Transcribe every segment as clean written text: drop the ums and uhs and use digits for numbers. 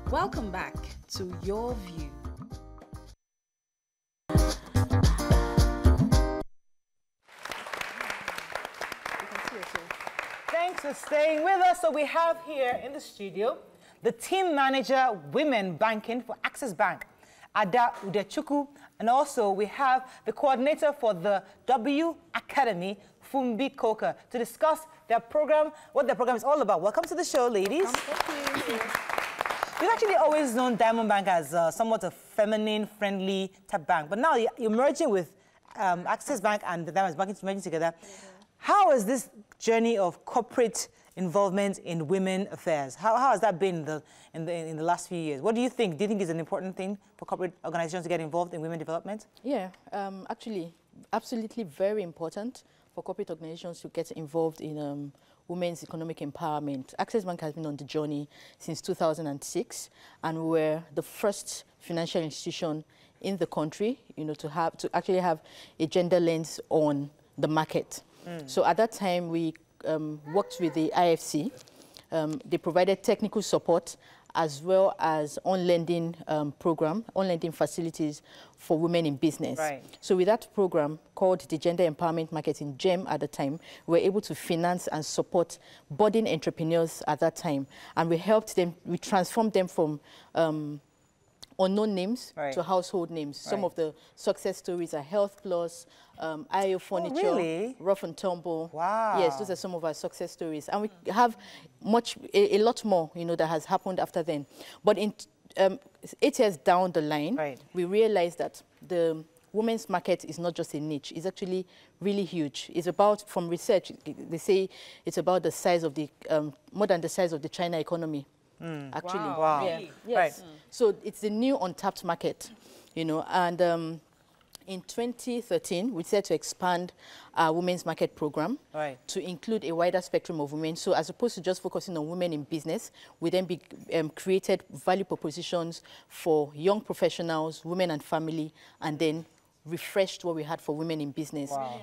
Welcome back to Your View. Thanks for staying with us. So we have here in the studio the team manager, women banking for Access Bank, Ada Udechukwu, and also we have the coordinator for the W Academy, Fumbi Koka, to discuss their program, what their program is all about. Welcome to the show, ladies. Thank you. We've actually always known Diamond Bank as somewhat a feminine, friendly type bank, but now you're merging with Access Bank and the Diamond Bank merging together. How is this journey of corporate involvement in women affairs? How has that been in the last few years? What do you think? Do you think it's an important thing for corporate organizations to get involved in women development? Yeah, actually, absolutely very important for corporate organizations to get involved in women's economic empowerment. Access Bank has been on the journey since 2006, and we're the first financial institution in the country, to actually have a gender lens on the market. So at that time, we worked with the IFC. They provided technical support as well as on-lending program, on-lending facilities for women in business. Right. So with that program called the Gender Empowerment Marketing, GEM at the time, we were able to finance and support budding entrepreneurs at that time. And we helped them, we transformed them from unknown names to household names. Some of the success stories are Health Plus, IO Furniture, Rough and Tumble. Wow. Yes, those are some of our success stories. And we have a lot more, that has happened after then. But in 8 years down the line, we realized that the women's market is not just a niche. It's actually really huge. It's about, from research, they say it's about the size of the, more than the size of the China economy. Actually. Wow. Yeah. Yes. So it's the new untapped market, and in 2013, we decided to expand our women's market program to include a wider spectrum of women. So as opposed to just focusing on women in business, we then created value propositions for young professionals, women and family, and then refreshed what we had for women in business. Wow.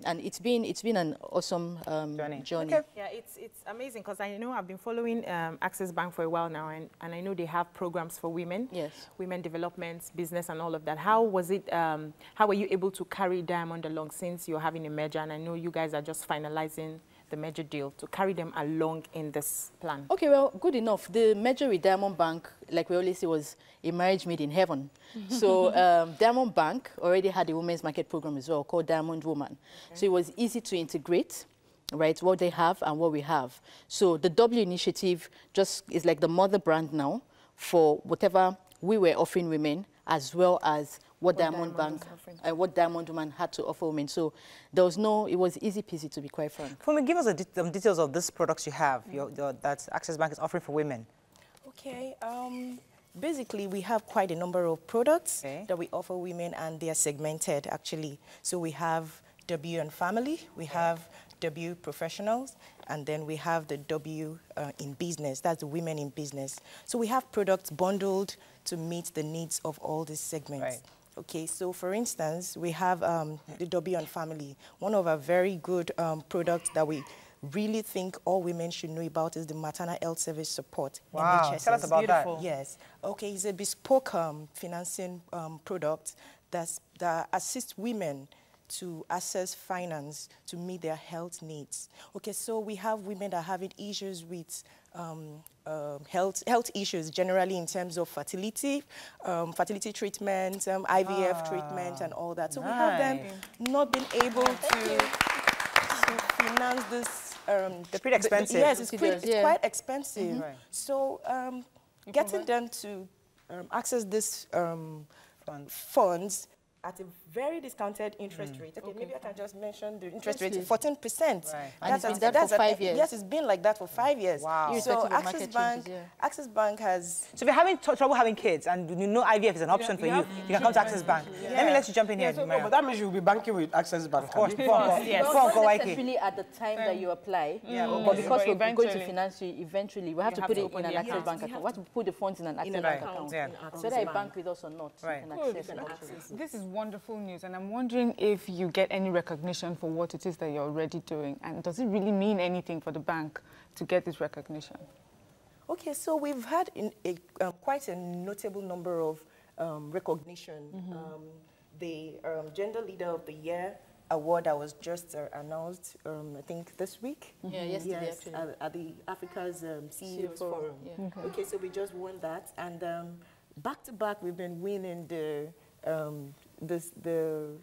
And it's been an awesome journey. Okay. Yeah, it's amazing because I know I've been following Access Bank for a while now, and I know they have programs for women, women development, business, and all of that. How was it? How were you able to carry Diamond along since you're having a merger? And I know you guys are just finalizing the merger deal to carry them along in this plan. Okay, well, good enough. The merger with Diamond Bank, like we always say, was a marriage made in heaven. So Diamond Bank already had a women's market program as well called Diamond Woman. So it was easy to integrate, right, what they have and what we have. So the W initiative just is like the mother brand now for whatever we were offering women, as well as what Diamond Bank, what Diamond Woman had to offer women. So there was it was easy peasy, to be quite frank. Can you give us some details of this products you have that Access Bank is offering for women? Okay, basically we have quite a number of products that we offer women, and they are segmented actually. So we have W and Family, we have W Professionals, and then we have the W in Business. That's the women in business. So we have products bundled to meet the needs of all these segments. Right. Okay, so for instance, we have the W and Family. One of our very good products that we really think all women should know about is the maternal health service support. Wow, tell us about that. Yes. Okay, it's a bespoke financing product that assists women to access finance to meet their health needs. Okay, so we have women that are having issues with health issues generally in terms of fertility, fertility treatment, IVF treatment, and all that. So we have them not been able to finance this. They're pretty expensive. Yes, it's quite expensive. Right. So getting them to access this funds at a very discounted interest rate. Okay, maybe I can just mention the interest rate, 14%. Right. And it's been that for 5 years. Yes, it's been like that for 5 years. Wow. So Access Bank has... So if you're having trouble having kids and you know IVF is an option for you, you can come to Access Bank. Let me let you jump in here. But that means you'll be banking with Access Bank. Of course. Yes. Not necessarily at the time that you apply, but because we're going to finance you eventually, we have to put it in an Access Bank account. We have to put the funds in an Access Bank account. So whether you bank with us or not, you can access it. This is wonderful news, and I'm wondering if you get any recognition for what it is that you're already doing, and does it really mean anything for the bank to get this recognition? Okay, so we've had quite a notable number of recognition. The Gender Leader of the Year award that was just announced, I think this week. Yeah, yesterday actually. At the Africa's CEOs Forum. Yeah. Okay, so we just won that, and back to back we've been winning the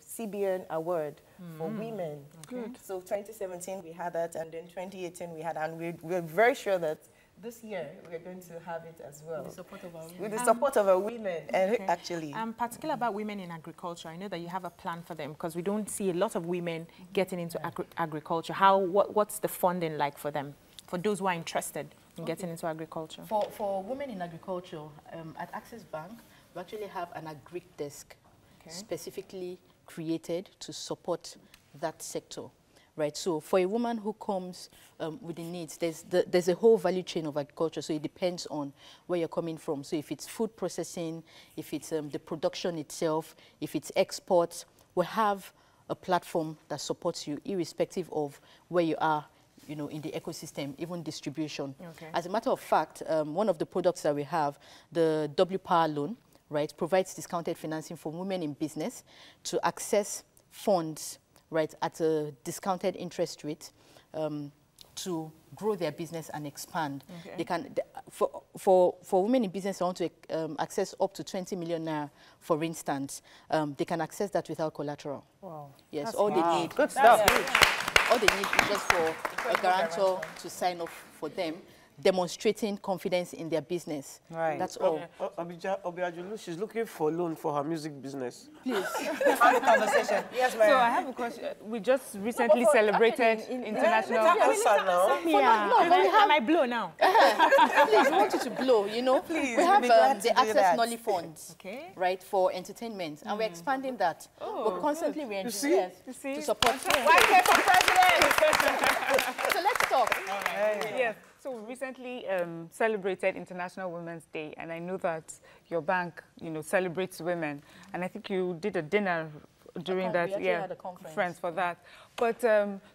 CBN award for women. Good. So 2017 we had that, and then 2018 we had, and we're very sure that this year we're going to have it as well. With the support of our women. With the support of our women, actually. Particularly about women in agriculture, I know that you have a plan for them because we don't see a lot of women getting into agriculture. What's the funding like for them, for those who are interested in getting into agriculture? For women in agriculture, at Access Bank, we actually have an agri desk specifically created to support that sector. Right, so for a woman who comes with the needs, there's a whole value chain of agriculture, so it depends on where you're coming from. So if it's food processing, if it's the production itself, if it's exports, we have a platform that supports you irrespective of where you are, you know, in the ecosystem, even distribution. Okay. As a matter of fact, one of the products that we have, the W Power Loan, right, provides discounted financing for women in business to access funds, right, at a discounted interest rate to grow their business and expand. Okay. They can, for women in business who want to access up to 20 million naira, for instance, they can access that without collateral. Wow. Yes, that's all they need. Good stuff. All they need is just for a guarantor to sign off for them, demonstrating confidence in their business. Right. That's all. Obiajulu, she's looking for a loan for her music business. Please. Have a conversation. Yes, ma'am. So I have a question. We just recently celebrated International... Am I blow now? Please, we want you to blow, you know. Please, we have the Access Nolly Funds, right, for entertainment, and we're expanding that. We're constantly re-engineering to support... Why care for president? So let's talk. Yes. So we recently celebrated International Women's Day, and I know that your bank, you know, celebrates women, and I think you did a dinner during that had a conference for that. But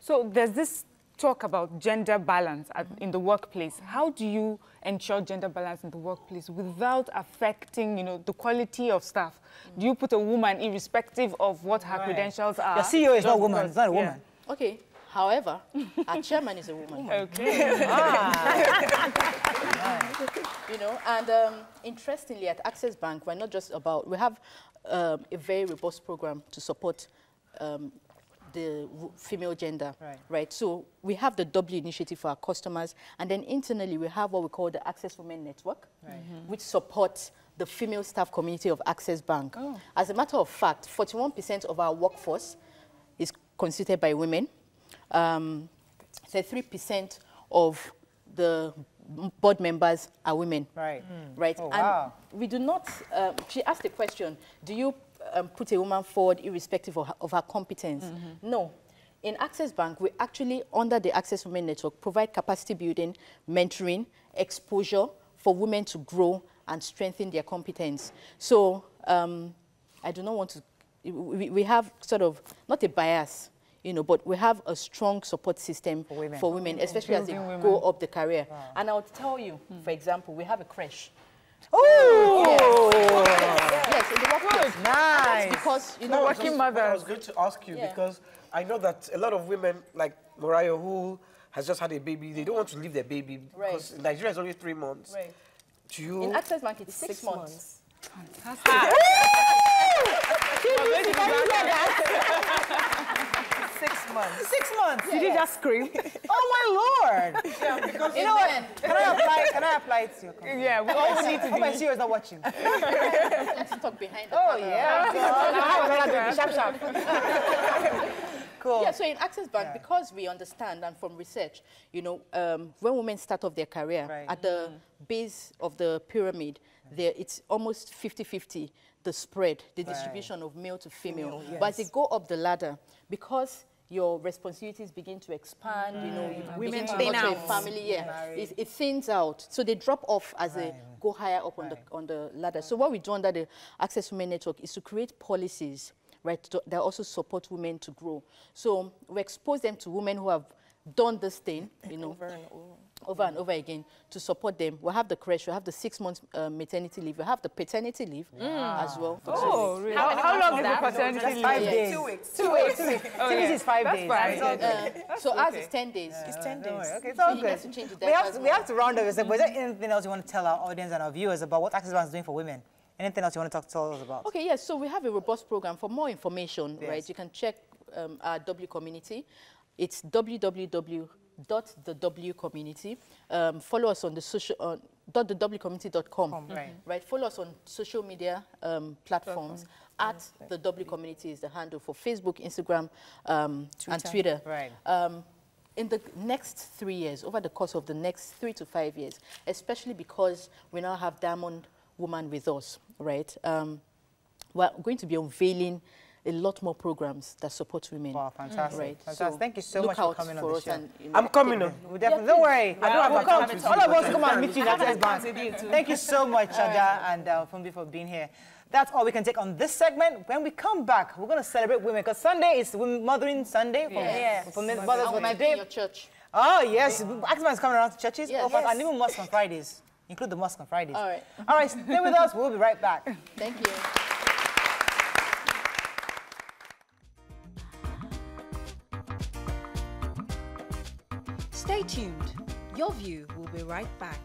so there's this talk about gender balance in the workplace. How do you ensure gender balance in the workplace without affecting, you know, the quality of staff? Do you put a woman irrespective of what her credentials are? Your CEO is not a woman. It's not a woman. Okay. However, our chairman is a woman. Okay. You know, and interestingly, at Access Bank, we're not just about, we have a very robust program to support the female gender, right? So we have the W initiative for our customers, and then internally we have what we call the Access Women Network, which supports the female staff community of Access Bank. Oh. As a matter of fact, 41% of our workforce is constituted by women. 3% of the board members are women. Right. Right. Oh, wow. And we do not, she asked the question, do you put a woman forward irrespective of her competence? No. In Access Bank, we actually, under the Access Women Network, provide capacity building, mentoring, exposure for women to grow and strengthen their competence. So I do not want to, we have sort of, not a bias, you know, but we have a strong support system for women, especially as they go up the career. Wow. And I'll tell you, for example, we have a creche. Oh! Yes, in the workplace. Nice. Because, you know, working mother. I was going to ask you because I know that a lot of women, like Mariah, who has just had a baby, they don't want to leave their baby because in Nigeria it's only 3 months. Right. Do you... In Access Bank, it's 6 months. Fantastic. 6 months. 6 months. Did you just scream? Oh my Lord! Yeah, because you know what? Can I apply it to your company? Yeah, we all need to. Hope my CEO is not watching. Let's talk behind the camera. Yeah. Cool. Yeah, so in Access Bank, because we understand and from research, you know, when women start off their career at the base of the pyramid, it's almost 50-50, the spread, the distribution of male to female. But as they go up the ladder, because your responsibilities begin to expand, you know, you begin to nurture a family, it thins out. So they drop off as they go higher up on the ladder. So what we do under the Access Women Network is to create policies right? They also support women to grow. So we expose them to women who have done this thing, you know, over and over again to support them. We'll have the creche, we'll have the 6 months maternity leave, we'll have the paternity leave as well. For 2 weeks. Really? How long is the paternity leave? 5 days. 2 weeks. 2 weeks. Paternity is 5 days. That's fine. So ours is 10 days. It's 10 days. Okay, it's all You good. have to change the We have diapers to, we have to round up. Was there anything else you want to tell our audience and our viewers about what Access Bank is doing for women? Anything else you want to tell us about? Okay, yes. So we have a robust program. For more information, Yes. right, you can check our W community. It's www.thewcommunity. Follow us on the social .thewcommunity.com. Right. Follow us on social media platforms. At the W community is the handle for Facebook, Instagram, and Twitter. Right. In the next 3 years, over the course of the next 3 to 5 years, especially because we now have Diamond Woman with us, right? We're going to be unveiling a lot more programs that support women. Wow, fantastic. Right. Fantastic. So Thank you so look much for out coming on for the us show. and, you know, I'm coming on. We definitely, don't worry. We'll come. All of us will come and meet you in Access Bank. Thank you so much, Shada and Fumbi, for being here. That's all we can take on this segment. When we come back, we're going to celebrate women because Sunday is Mothering Sunday for mothers and we for might be in today. your church. Oh, yes. Access Bank is coming around to churches. Yes. And even mosque on Fridays. Include the mosque on Fridays. All right. All right, stay with us. We'll be right back. Thank you. Stay tuned. Your View will be right back.